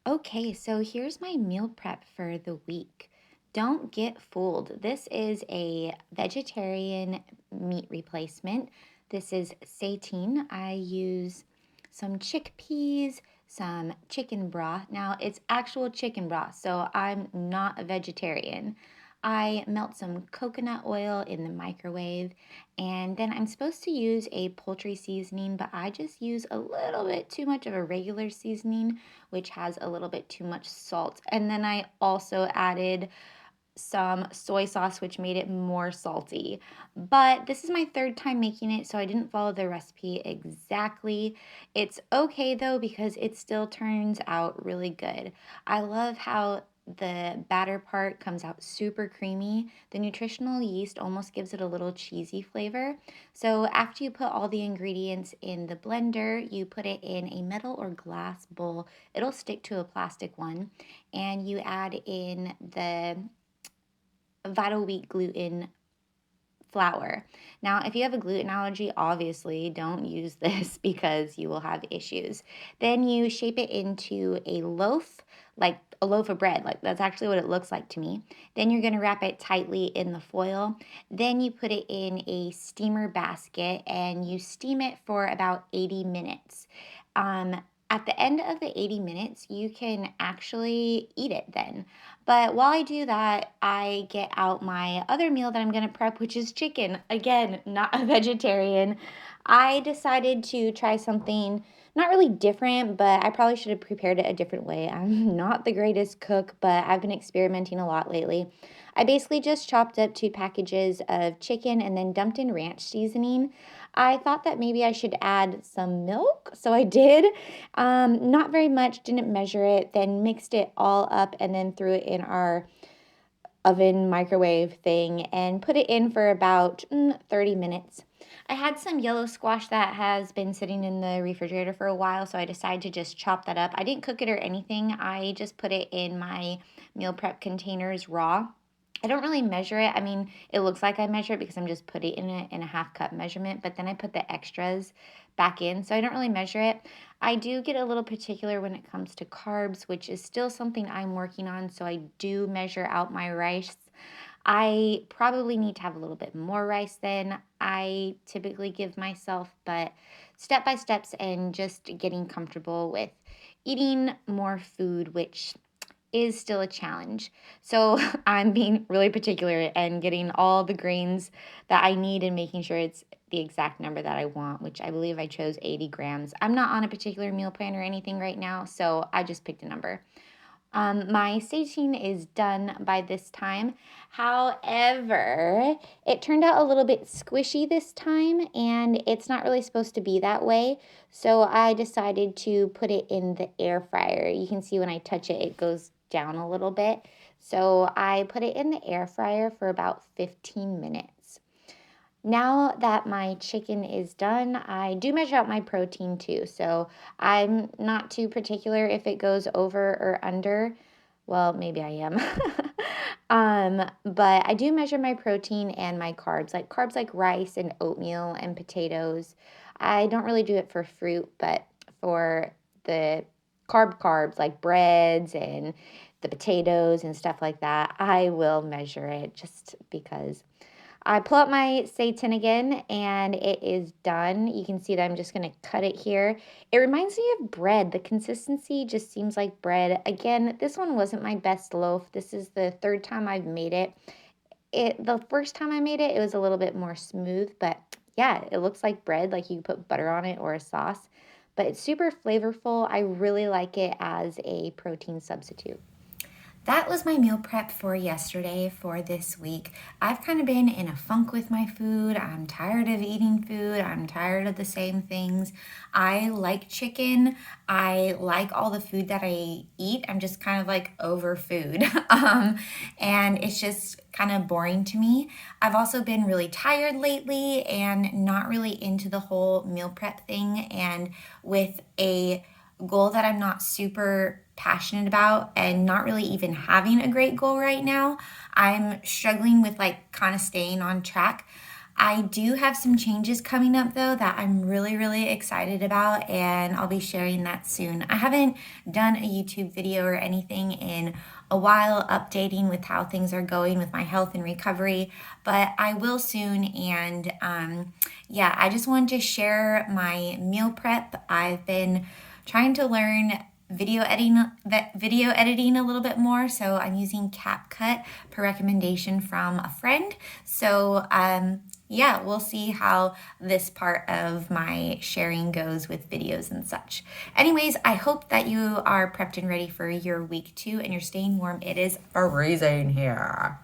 Okay, so here's my meal prep for the week. Don't get fooled. This is a vegetarian meat replacement. This is Seitan. I use some chickpeas, some chicken broth. Now, it's actual chicken broth, so I'm not a vegetarian. I melt some coconut oil in the microwave, and then I'm supposed to use a poultry seasoning, but I just use a little bit too much of a regular seasoning, which has a little bit too much salt. And then I also added some soy sauce, which made it more salty. But this is my third time making it, so I didn't follow the recipe exactly. It's okay though, because it still turns out really good. I love how the batter part comes out super creamy. The nutritional yeast almost gives it a little cheesy flavor. So after you put all the ingredients in the blender, you put it in a metal or glass bowl. It'll stick to a plastic one, and you add in the vital wheat gluten flour. Now, if you have a gluten allergy, obviously don't use this because you will have issues. Then you shape it into a loaf, like a loaf of bread. Like that's actually what it looks like to me. Then you're going to wrap it tightly in the foil. Then you put it in a steamer basket and you steam it for about 80 minutes. At the end of the 80 minutes, you can actually eat it then. But while I do that, I get out my other meal that I'm going to prep, which is chicken. Again, not a vegetarian. I decided to try something not really different, but I probably should have prepared it a different way. I'm not the greatest cook, but I've been experimenting a lot lately. I basically just chopped up 2 packages of chicken and then dumped in ranch seasoning. I thought that maybe I should add some milk, so I did. Not very much, didn't measure it, then mixed it all up and then threw it in our oven microwave thing and put it in for about 30 minutes. I had some yellow squash that has been sitting in the refrigerator for a while, so I decided to just chop that up. I didn't cook it or anything. I just put it in my meal prep containers raw. I don't really measure it. I mean, it looks like I measure it because I'm just putting it in a half cup measurement, but then I put the extras back in, so I don't really measure it. I do get a little particular when it comes to carbs, which is still something I'm working on, so I do measure out my rice. I probably need to have a little bit more rice than I typically give myself, but step by steps and just getting comfortable with eating more food, which is still a challenge. So I'm being really particular and getting all the grains that I need and making sure it's the exact number that I want, which I believe I chose 80 grams. I'm not on a particular meal plan or anything right now, so I just picked a number. My staging is done by this time. However, it turned out a little bit squishy this time, and it's not really supposed to be that way. So I decided to put it in the air fryer. You can see when I touch it, it goes down a little bit. So I put it in the air fryer for about 15 minutes. Now that my chicken is done, I do measure out my protein too. So I'm not too particular if it goes over or under. Well, maybe I am. But I do measure my protein and my carbs like rice and oatmeal and potatoes. I don't really do it for fruit, but for the carbs like breads and the potatoes and stuff like that, I will measure it just because. I pull up my Seitan again and it is done. You can see that I'm just going to cut it here. It reminds me of bread. The consistency just seems like bread. Again, this one wasn't my best loaf. This is the third time I've made it. The first time I made it, it was a little bit more smooth, but yeah, it looks like bread, like you put butter on it or a sauce. But it's super flavorful. I really like it as a protein substitute. That was my meal prep for yesterday for this week. I've kind of been in a funk with my food. I'm tired of eating food. I'm tired of the same things. I like chicken. I like all the food that I eat. I'm just kind of like over food. And it's just kind of boring to me. I've also been really tired lately and not really into the whole meal prep thing. And with a goal that I'm not super passionate about and not really even having a great goal right now, I'm struggling with like kind of staying on track. I do have some changes coming up though that I'm really, really excited about, and I'll be sharing that soon. I haven't done a YouTube video or anything in a while, updating with how things are going with my health and recovery, but I will soon. And yeah, I just wanted to share my meal prep. I've been trying to learn video editing a little bit more, so I'm using CapCut per recommendation from a friend. So yeah, we'll see how this part of my sharing goes with videos and such. Anyways, I hope that you are prepped and ready for your week 2 and you're staying warm. It is freezing here.